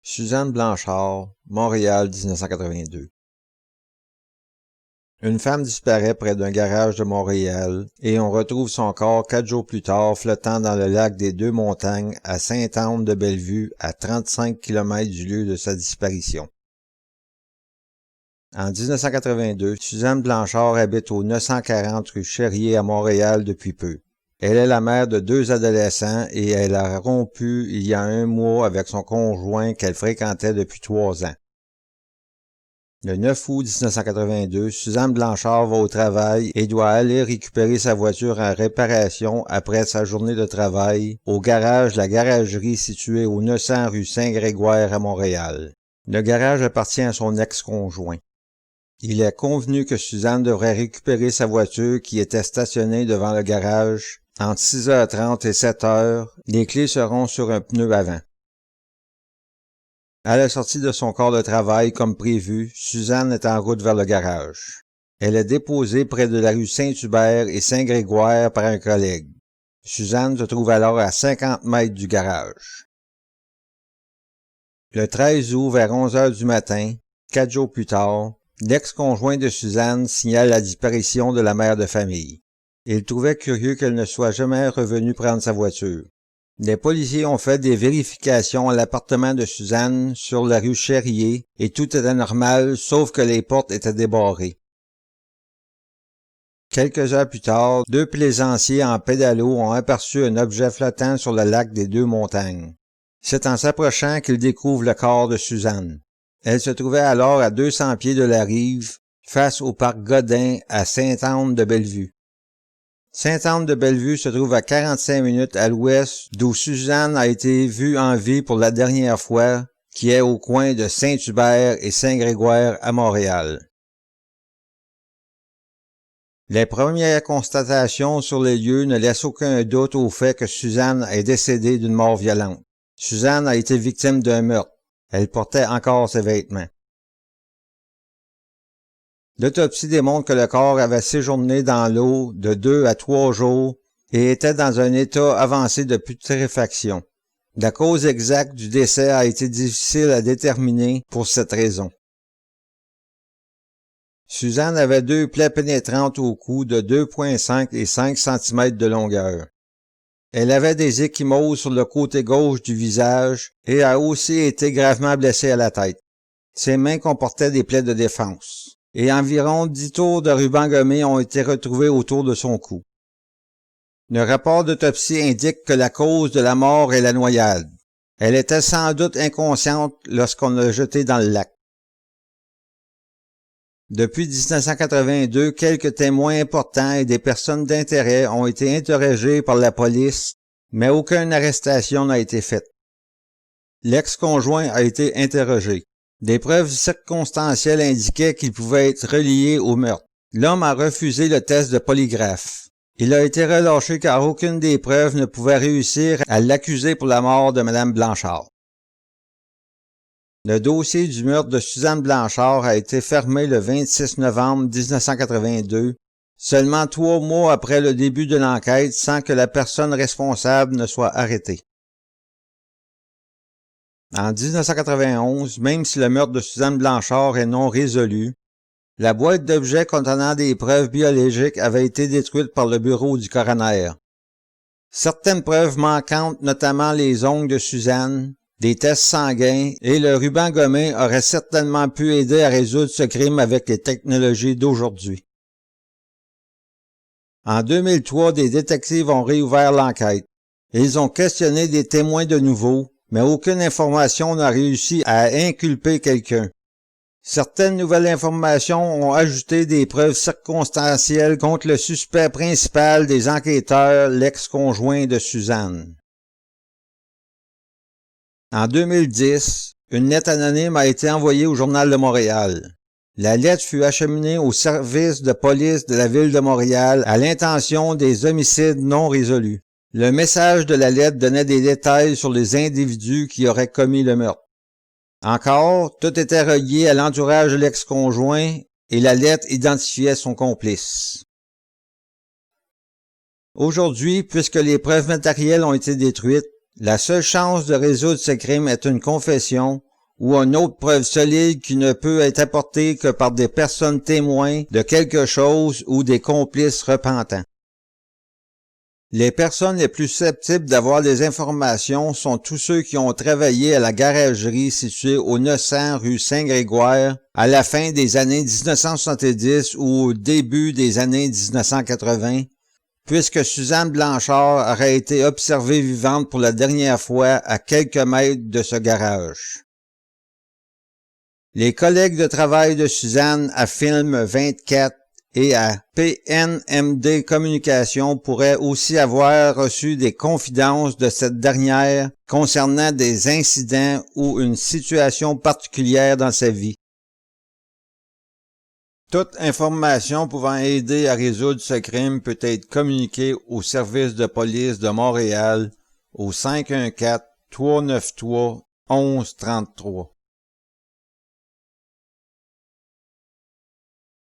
Suzanne Blanchard, Montréal 1982. Une femme disparaît près d'un garage de Montréal et on retrouve son corps 4 jours plus tard flottant dans le lac des Deux-Montagnes à Sainte-Anne-de-Bellevue à 35 km du lieu de sa disparition. En 1982, Suzanne Blanchard habite au 940 rue Cherrier à Montréal depuis peu. Elle est la mère de 2 adolescents et elle a rompu il y a 1 mois avec son conjoint qu'elle fréquentait depuis 3 ans. Le 9 août 1982, Suzanne Blanchard va au travail et doit aller récupérer sa voiture en réparation après sa journée de travail au garage de la garagerie située au 900 rue Saint-Grégoire à Montréal. Le garage appartient à son ex-conjoint. Il est convenu que Suzanne devrait récupérer sa voiture qui était stationnée devant le garage entre 6h30 et 7h. Les clés seront sur un pneu avant. À la sortie de son corps de travail comme prévu, Suzanne est en route vers le garage. Elle est déposée près de la rue Saint-Hubert et Saint-Grégoire par un collègue. Suzanne se trouve alors à 50 mètres du garage. Le 13 août, vers 11h du matin, 4 jours plus tard, l'ex-conjoint de Suzanne signale la disparition de la mère de famille. Il trouvait curieux qu'elle ne soit jamais revenue prendre sa voiture. Les policiers ont fait des vérifications à l'appartement de Suzanne sur la rue Cherrier et tout était normal sauf que les portes étaient débarrées. Quelques heures plus tard, 2 plaisanciers en pédalo ont aperçu un objet flottant sur le lac des Deux-Montagnes. C'est en s'approchant qu'ils découvrent le corps de Suzanne. Elle se trouvait alors à 200 pieds de la rive, face au parc Godin à Sainte-Anne-de-Bellevue. Sainte-Anne-de-Bellevue se trouve à 45 minutes à l'ouest d'où Suzanne a été vue en vie pour la dernière fois, qui est au coin de Saint-Hubert et Saint-Grégoire à Montréal. Les premières constatations sur les lieux ne laissent aucun doute au fait que Suzanne est décédée d'une mort violente. Suzanne a été victime d'un meurtre. Elle portait encore ses vêtements. L'autopsie démontre que le corps avait séjourné dans l'eau de 2 à 3 jours et était dans un état avancé de putréfaction. La cause exacte du décès a été difficile à déterminer pour cette raison. Suzanne avait 2 plaies pénétrantes au cou de 2,5 et 5 cm de longueur. Elle avait des ecchymoses sur le côté gauche du visage et a aussi été gravement blessée à la tête. Ses mains comportaient des plaies de défense. Et environ 10 tours de ruban gommé ont été retrouvés autour de son cou. Le rapport d'autopsie indique que la cause de la mort est la noyade. Elle était sans doute inconsciente lorsqu'on l'a jetée dans le lac. Depuis 1982, quelques témoins importants et des personnes d'intérêt ont été interrogés par la police, mais aucune arrestation n'a été faite. L'ex-conjoint a été interrogé. Des preuves circonstancielles indiquaient qu'il pouvait être relié au meurtre. L'homme a refusé le test de polygraphe. Il a été relâché car aucune des preuves ne pouvait réussir à l'accuser pour la mort de Mme Blanchard. Le dossier du meurtre de Suzanne Blanchard a été fermé le 26 novembre 1982, seulement 3 mois après le début de l'enquête sans que la personne responsable ne soit arrêtée. En 1991, même si le meurtre de Suzanne Blanchard est non résolu, la boîte d'objets contenant des preuves biologiques avait été détruite par le bureau du coroner. Certaines preuves manquantes, notamment les ongles de Suzanne, des tests sanguins et le ruban gommé auraient certainement pu aider à résoudre ce crime avec les technologies d'aujourd'hui. En 2003, des détectives ont réouvert l'enquête. Ils ont questionné des témoins de nouveau, mais aucune information n'a réussi à inculper quelqu'un. Certaines nouvelles informations ont ajouté des preuves circonstancielles contre le suspect principal des enquêteurs, l'ex-conjoint de Suzanne. En 2010, une lettre anonyme a été envoyée au Journal de Montréal. La lettre fut acheminée au service de police de la ville de Montréal à l'intention des homicides non résolus. Le message de la lettre donnait des détails sur les individus qui auraient commis le meurtre. Encore, tout était relié à l'entourage de l'ex-conjoint et la lettre identifiait son complice. Aujourd'hui, puisque les preuves matérielles ont été détruites, la seule chance de résoudre ce crime est une confession ou une autre preuve solide qui ne peut être apportée que par des personnes témoins de quelque chose ou des complices repentants. Les personnes les plus susceptibles d'avoir des informations sont tous ceux qui ont travaillé à la garagerie située au 900 rue Saint-Grégoire à la fin des années 1970 ou au début des années 1980, puisque Suzanne Blanchard aurait été observée vivante pour la dernière fois à quelques mètres de ce garage. Les collègues de travail de Suzanne à Film 24 et à PNMD Communication pourraient aussi avoir reçu des confidences de cette dernière concernant des incidents ou une situation particulière dans sa vie. Toute information pouvant aider à résoudre ce crime peut être communiquée au service de police de Montréal au 514-393-1133.